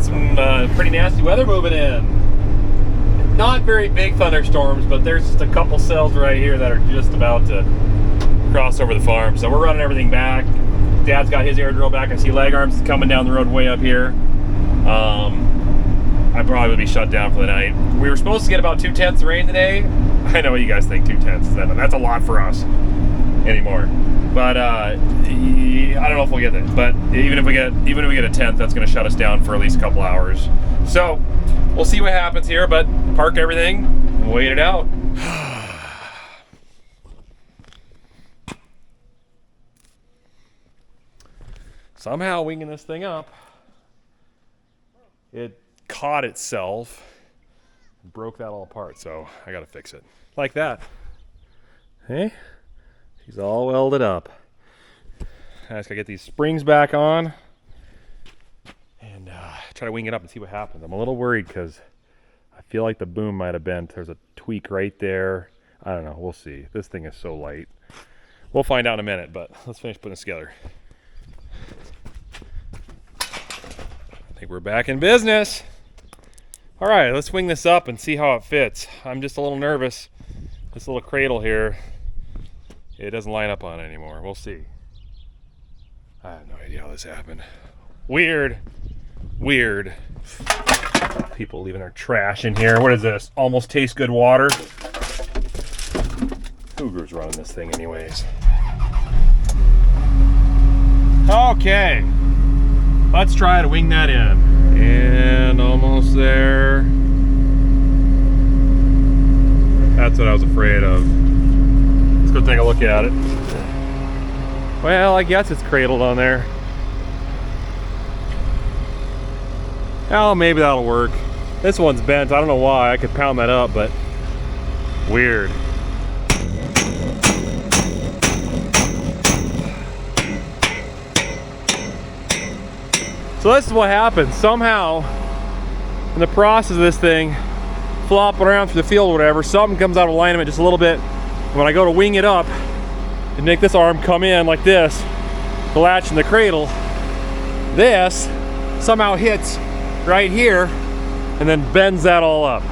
got some pretty nasty weather moving in. Not very big thunderstorms, but there's just a couple cells right here that are just about to cross over the farm. So we're running everything back. Dad's got his air drill back. I see leg arms coming down the road way up here. I probably would be shut down for the night. We were supposed to get about 2/10 of rain today. I know what you guys think 2/10. That's a lot for us anymore. But I don't know if we'll get it. But even if we get a 10th, that's going to shut us down for at least a couple hours. So we'll see what happens here. But park everything, and wait it out. Somehow winging this thing up, it caught itself and broke that all apart. So I got to fix it like that. Hey. She's all welded up. I just gotta get these springs back on and try to wing it up and see what happens. I'm a little worried because I feel like the boom might have bent. There's a tweak right there. I don't know. We'll see. This thing is so light. We'll find out in a minute, but let's finish putting this together. I think we're back in business. All right, let's wing this up and see how it fits. I'm just a little nervous. This little cradle here, it doesn't line up on it anymore. We'll see. I have no idea how this happened. Weird. People leaving their trash in here. What is this? Almost tastes good water. Cougar's running this thing anyways. Okay. Let's try to wing that in. And almost there. That's what I was afraid of. Let's go take a look at it. Well, I guess it's cradled on there. Oh, maybe that'll work. This one's bent. I don't know why. I could pound that up, but weird. So this is what happens. Somehow, in the process of this thing flopping around through the field or whatever, something comes out of alignment just a little bit. When I go to wing it up and make this arm come in like this, the latch in the cradle, this somehow hits right here and then bends that all up.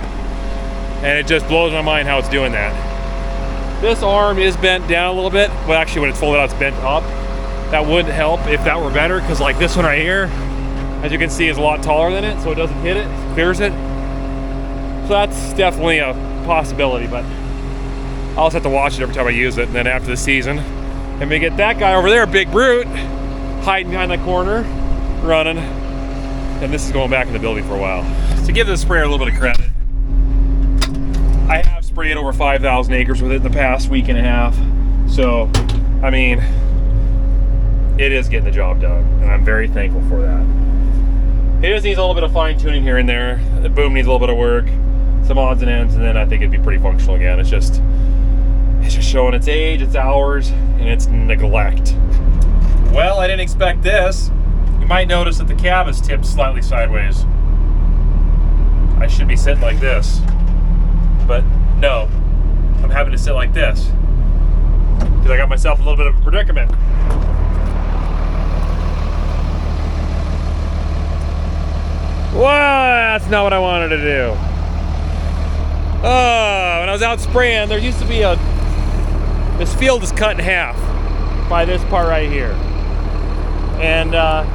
And it just blows my mind how it's doing that. This arm is bent down a little bit. Well, actually when it's folded out, it's bent up. That would help if that were better, because like this one right here, as you can see, is a lot taller than it, so it doesn't hit it, clears it. So that's definitely a possibility, but I'll just have to watch it every time I use it. And then after the season, and we get that guy over there, Big Brute, hiding behind that corner, running. And this is going back in the building for a while. To give this sprayer a little bit of credit, I have sprayed over 5,000 acres with it in the past week and a half. So, I mean, it is getting the job done, and I'm very thankful for that. It just needs a little bit of fine tuning here and there. The boom needs a little bit of work, some odds and ends, and then I think it'd be pretty functional again. It's just showing its age, its hours, and its neglect. Well, I didn't expect this. You might notice that the cab is tipped slightly sideways. I should be sitting like this, but no, I'm having to sit like this because I got myself a little bit of a predicament. Wow, that's not what I wanted to do. When I was out spraying, there used to be this field is cut in half by this part right here. And I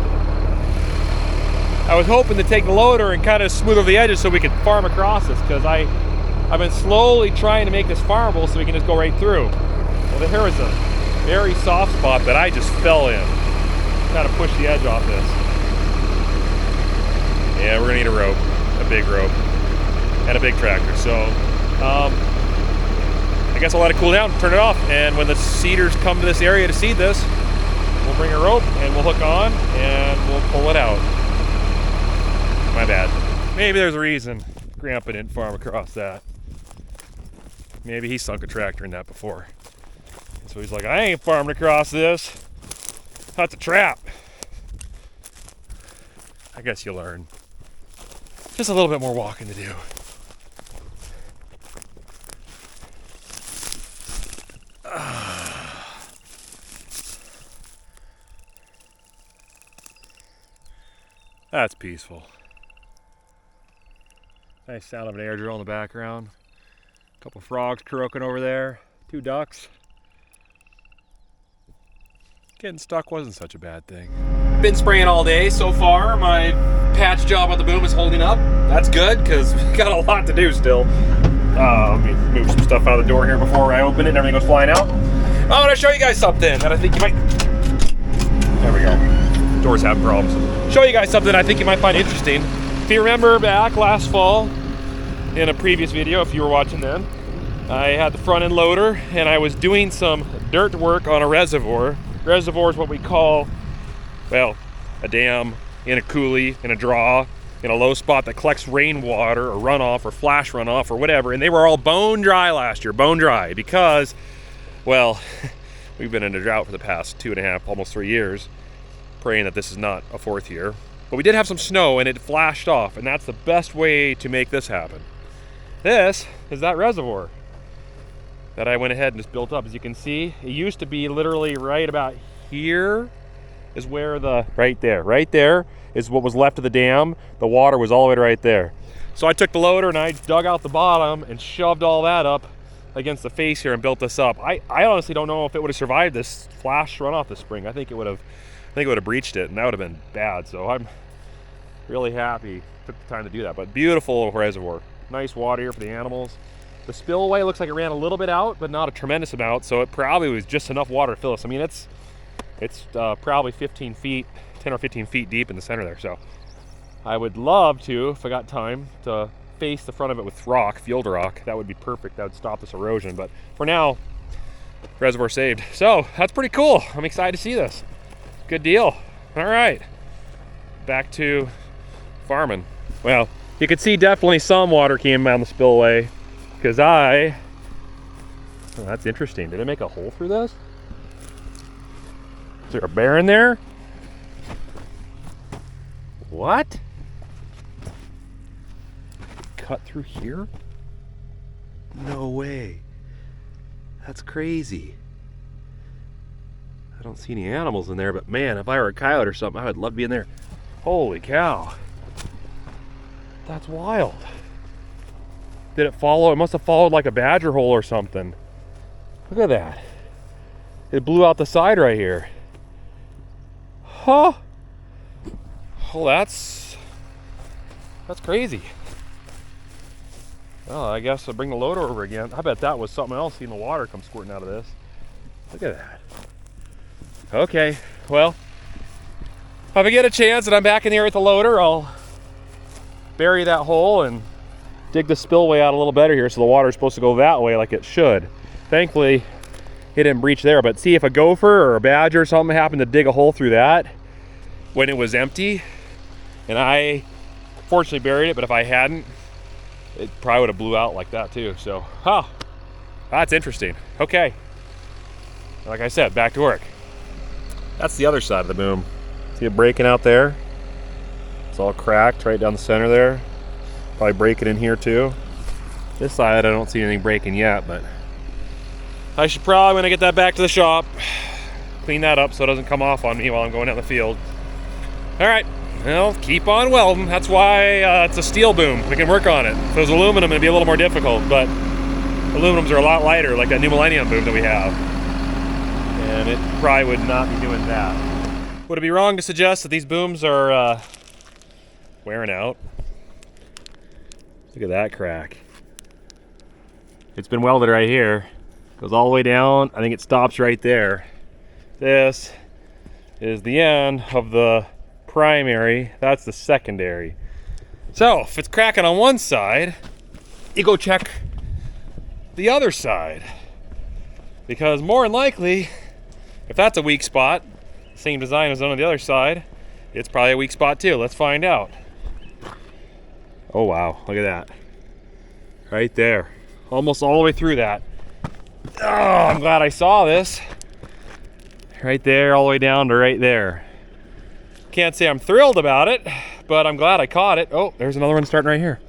was hoping to take the loader and kind of smooth over the edges so we could farm across this, because I've been slowly trying to make this farmable so we can just go right through. Well, there was a very soft spot that I just fell in. Kind of push the edge off this. Yeah, we're gonna need a rope, a big rope, and a big tractor. So I guess I'll let it cool down, turn it off, and when the seeders come to this area to seed this, we'll bring a rope and we'll hook on and we'll pull it out. My bad. Maybe there's a reason Grandpa didn't farm across that. Maybe he sunk a tractor in that before. So he's like, I ain't farming across this. That's a trap. I guess you learn. Just a little bit more walking to do. That's peaceful. Nice sound of an air drill in the background. A couple frogs croaking over there. 2 ducks. Getting stuck wasn't such a bad thing. Been spraying all day so far. My patch job on the boom is holding up. That's good because we got a lot to do still. Let me move some stuff out of the door here before I open it and everything goes flying out. I want to show you guys something that I think you might... There we go. Doors have problems. Show you guys something I think you might find interesting. If you remember back last fall in a previous video, if you were watching then, I had the front end loader and I was doing some dirt work on a reservoir. Reservoir is what we call, well, a dam in a coulee, in a draw, in a low spot that collects rainwater or runoff or flash runoff or whatever. And they were all bone dry last year, bone dry, because, well, we've been in a drought for the past 2.5, almost 3 years, praying that this is not a 4th year. But we did have some snow and it flashed off, and that's the best way to make this happen. This is that reservoir that I went ahead and just built up. As you can see, it used to be literally right about here is where the, right there is what was left of the dam. The water was all the way right there. So I took the loader and I dug out the bottom and shoved all that up against the face here and built this up. I honestly don't know if it would have survived this flash runoff this spring. I think it would have breached it, and that would have been bad. So I'm really happy took the time to do that. But beautiful reservoir. Nice water here for the animals. The spillway looks like it ran a little bit out, but not a tremendous amount, so it probably was just enough water to fill us. I mean, it's probably 10 or 15 feet deep in the center there. So I would love to, if I got time, to face the front of it with rock, field rock. That would be perfect. That would stop this erosion. But for now, reservoir saved. So that's pretty cool. I'm excited to see this. Good deal. All right, back to farming. Well, you could see definitely some water came down the spillway. Because oh, that's interesting. Did it make a hole through this? Is there a bear in there? What? Cut through here? No way. That's crazy. I don't see any animals in there, but man, if I were a coyote or something, I would love to be in there. Holy cow. That's wild. Did it follow? It must have followed like a badger hole or something. Look at that. It blew out the side right here. Huh. Oh, that's crazy. Oh, I guess I'll bring the loader over again. I bet that was something else, seeing the water come squirting out of this. Look at that. Okay, well, if I get a chance and I'm back in here with the loader, I'll bury that hole and dig the spillway out a little better here so the water is supposed to go that way like it should. Thankfully, it didn't breach there, but see if a gopher or a badger or something happened to dig a hole through that when it was empty, and I fortunately buried it, but if I hadn't, it probably would have blew out like that too. So, that's interesting. Okay, like I said, back to work. That's the other side of the boom. See it breaking out there? It's all cracked right down the center there. Probably break it in here too. This side I don't see anything breaking yet, but I should probably, when I get that back to the shop, clean that up so it doesn't come off on me while I'm going out in the field. All right, well, keep on welding. That's why it's a steel boom. We can work on it. If it was aluminum, it'd be a little more difficult, but aluminums are a lot lighter, like that New Millennium boom that we have. And it probably would not be doing that. Would it be wrong to suggest that these booms are wearing out? Look at that crack. It's been welded right here. Goes all the way down. I think it stops right there. This is the end of the primary. That's the secondary. So if it's cracking on one side, you go check the other side. Because more than likely, if that's a weak spot, same design as on the other side, it's probably a weak spot too. Let's find out. Oh wow, look at that. Right there. Almost all the way through that. Oh, I'm glad I saw this. Right there, all the way down to right there. Can't say I'm thrilled about it, but I'm glad I caught it. Oh, there's another one starting right here.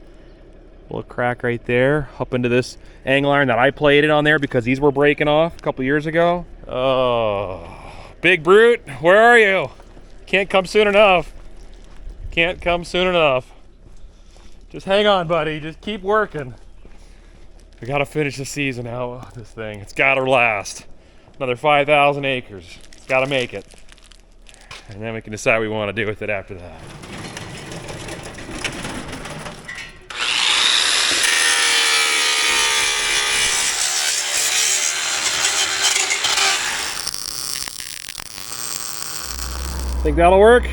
A little crack right there, up into this angle iron that I plated on there because these were breaking off a couple years ago. Oh, big brute, where are you? Can't come soon enough. Can't come soon enough. Just hang on, buddy. Just keep working. We gotta finish the season out with this thing. It's gotta last. Another 5,000 acres. It's gotta make it. And then we can decide what we want to do with it after that. Think that'll work?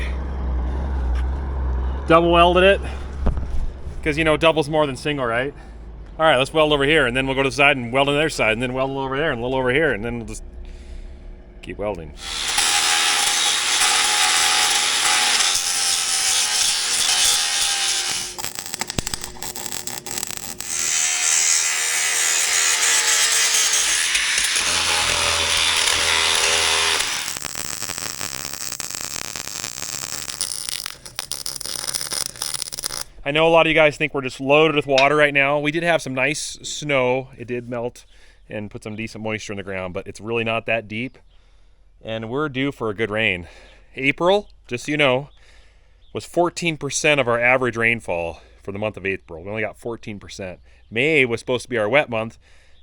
Double welded it. Because, you know, double's more than single, right? All right, let's weld over here, and then we'll go to the side and weld on the other side, and then weld over there and a little over here, and then we'll just keep welding. I know a lot of you guys think we're just loaded with water right now. We did have some nice snow. It did melt and put some decent moisture in the ground, but it's really not that deep. And we're due for a good rain. April, just so you know, was 14% of our average rainfall for the month of April. We only got 14%. May was supposed to be our wet month,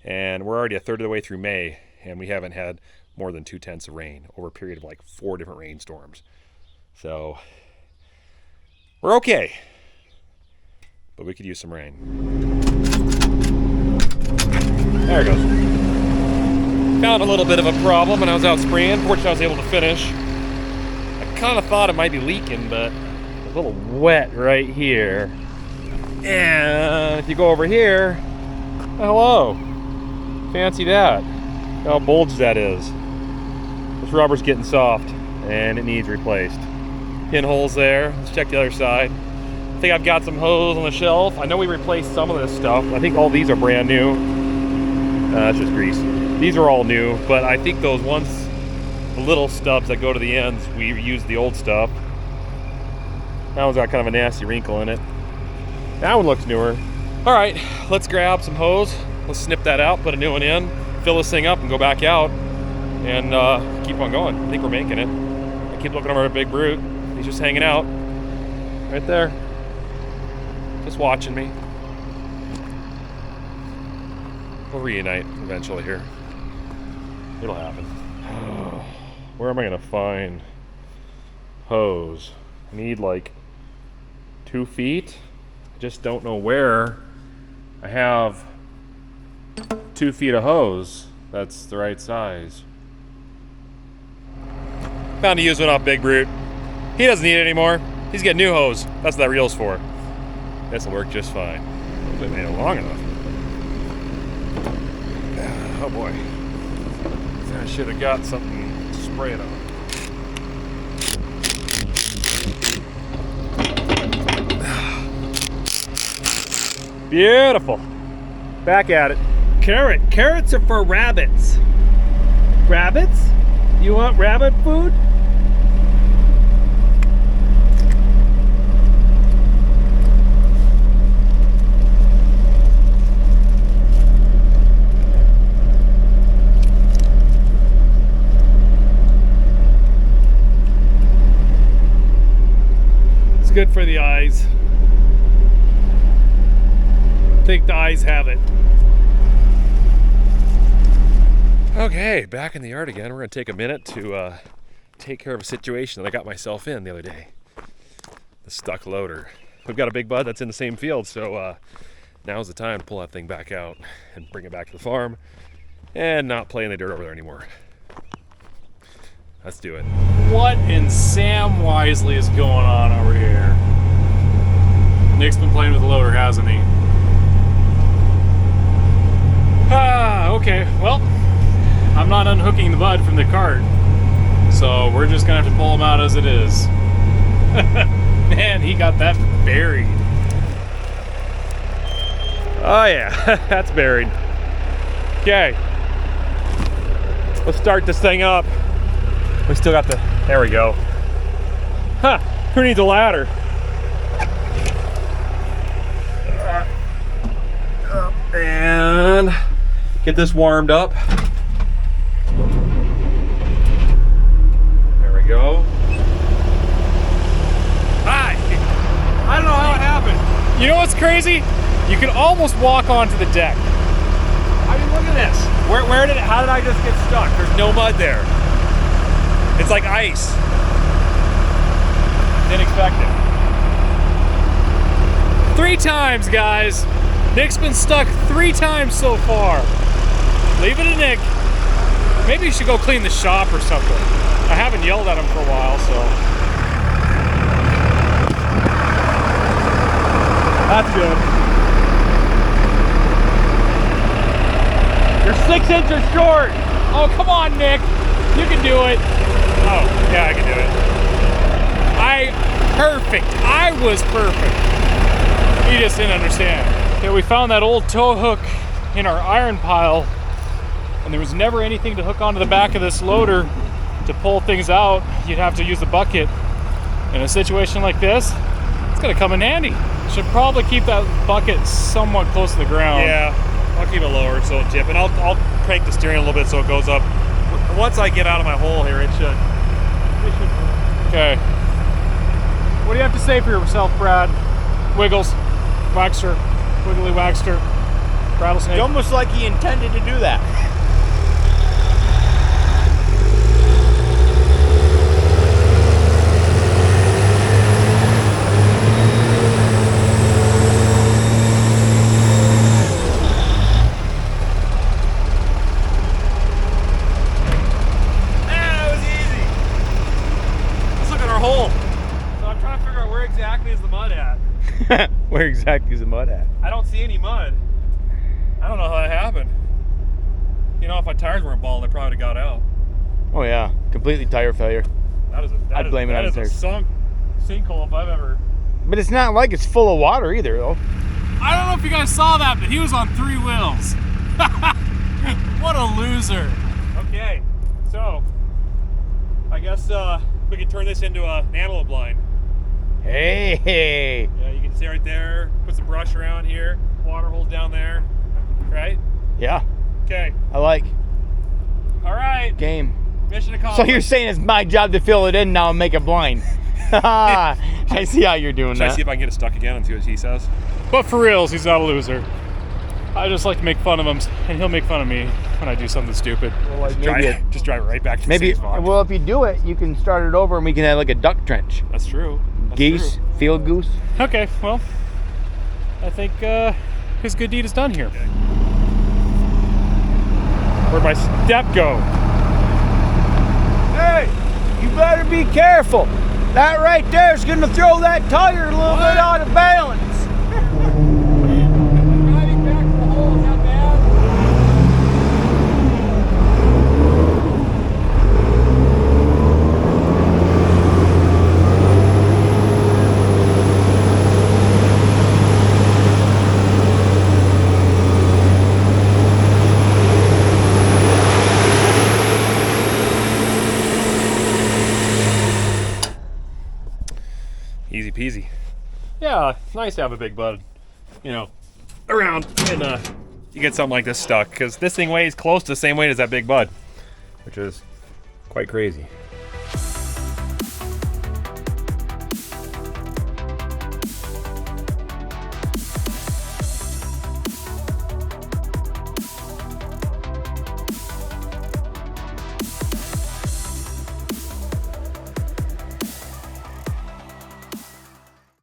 and we're already a third of the way through May, and we haven't had more than 2/10 of rain over a period of like 4 different rainstorms. So we're okay. But we could use some rain. There it goes. Found a little bit of a problem when I was out spraying. Fortunately, I was able to finish. I kind of thought it might be leaking, but it's a little wet right here. And if you go over here, hello. Fancy that. How bulged that is. This rubber's getting soft, and it needs replaced. Pinholes there. Let's check the other side. I think I've got some hose on the shelf. I know we replaced some of this stuff. I think all these are brand new. That's just grease. These are all new, but I think those ones, the little stubs that go to the ends, we used the old stuff. That one's got kind of a nasty wrinkle in it. That one looks newer. All right, let's grab some hose. Let's snip that out, put a new one in, fill this thing up and go back out and keep on going. I think we're making it. I keep looking over at Big Brute. He's just hanging out right there. Just watching me. We'll reunite eventually here. It'll happen. Where am I gonna find hose? I need like 2 feet. I just don't know where I have 2 feet of hose that's the right size. Found a used one off Big Brute. He doesn't need it anymore. He's getting new hose. That's what that reel's for. This will work just fine. Hopefully it made it long enough. Oh boy. I should have got something to spray it on. Beautiful. Back at it. Carrot. Carrots are for rabbits. Rabbits? You want rabbit food? Good for the eyes. I think the eyes have it. Okay, back in the yard again. We're gonna take a minute to take care of a situation that I got myself in the other day. The stuck loader. We've got a big bud that's in the same field, so now's the time to pull that thing back out and bring it back to the farm and not play in the dirt over there anymore. Let's do it. What in Sam Wisely is going on over here? Nick's been playing with the loader, hasn't he? Okay, well, I'm not unhooking the bud from the cart, so we're just gonna have to pull him out as it is. Man, he got that buried. Oh yeah, that's buried. Okay, let's start this thing up. We still got the, there we go. Huh, who needs a ladder? And get this warmed up. There we go. Hi! I don't know how it happened. You know what's crazy? You can almost walk onto the deck. I mean, look at this. How did I just get stuck? There's no mud there. It's like ice. Didn't expect it. 3 times, guys. Nick's been stuck 3 times so far. Leave it to Nick. Maybe you should go clean the shop or something. I haven't yelled at him for a while, so. That's good. You're 6 inches short. Oh, come on, Nick. You can do it. Oh, yeah, I can do it. Perfect. I was perfect. You just didn't understand. Okay, we found that old tow hook in our iron pile, and there was never anything to hook onto the back of this loader to pull things out. You'd have to use the bucket. In a situation like this, it's gonna come in handy. Should probably keep that bucket somewhat close to the ground. Yeah, I'll keep it lower so it'll tip, and I'll crank the steering a little bit so it goes up. Once I get out of my hole here, it should. Okay. What do you have to say for yourself, Brad? Wiggles, Waxter, Wiggly Waxter, Rattlesnake. It's almost like he intended to do that. Where exactly is the mud at? I don't see any mud. I don't know how that happened. You know, if my tires weren't bald, I probably got out. Oh yeah, completely tire failure. I'd blame it on the tires. That is a sunk sinkhole if I've ever. But it's not like it's full of water either, though. I don't know if you guys saw that, but he was on 3 wheels. What a loser. Okay, so I guess we can turn this into an antelope line. Hey. Yeah, you can see right there. Put some brush around here. Water holes down there. Right? Yeah. Okay. I like. All right. Game. Mission accomplished. So you're saying it's my job to fill it in now and make it blind? I see how you're doing Should that. I see if I can get it stuck again and see what he says? But for reals, he's not a loser. I just like to make fun of him, and he'll make fun of me when I do something stupid. Well, like Just drive it right back to the maybe. same spot. Well, if you do it, you can start it over, and we can have like a duck trench. That's true. That's Geese, true. field goose. Okay, well, I think his good deed is done here. Okay. Where'd my step go? Hey, you better be careful. That right there is going to throw that tire a little bit out of balance. Driving back to the hole, is that bad? Easy peasy. Yeah, nice to have a big bud, you know, around and you get something like this stuck because this thing weighs close to the same weight as that big bud, which is quite crazy.